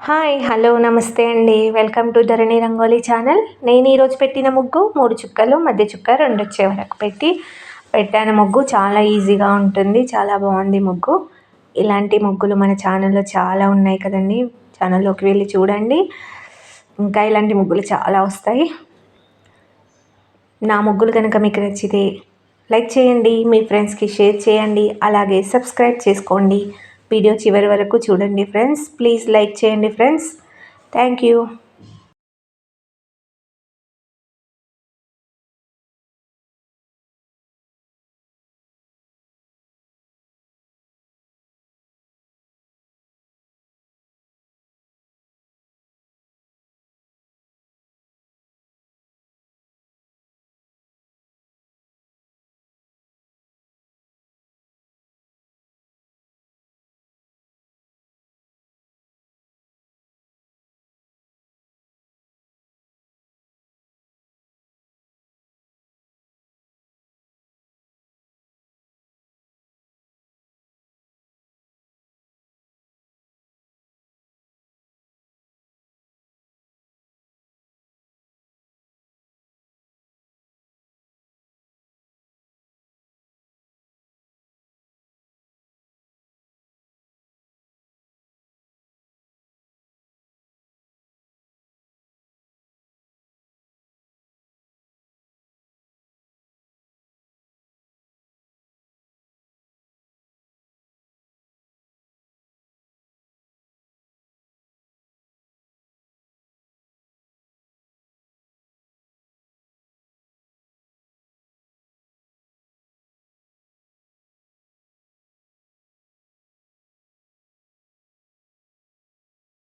Hi hello నమస్తే అండి. Welcome to Dharani rangoli channel. నేను ఈరోజు పెట్టిన ముగ్గు 3 చుక్కలు మధ్య చుక్క 2 వచ్చే వరకు పెట్టాను. ముగ్గు చాలా ఈజీగా ఉంటుంది, చాలా బాగుంది ముగ్గు. ఇలాంటి ముగ్గులు మన ఛానల్లో చాలా ఉన్నాయి కదండి, ఛానల్లోకి వెళ్ళి చూడండి. ఇంకా ఇలాంటి ముగ్గులు చాలా వస్తాయి. నా ముగ్గులు కనుక మీకు నచ్చితే లైక్ చేయండి, మీ ఫ్రెండ్స్కి షేర్ చేయండి, అలాగే సబ్స్క్రైబ్ చేసుకోండి. వీడియో చివరి వరకు చూడండి ఫ్రెండ్స్. ప్లీజ్ లైక్ చేయండి ఫ్రెండ్స్. Thank you.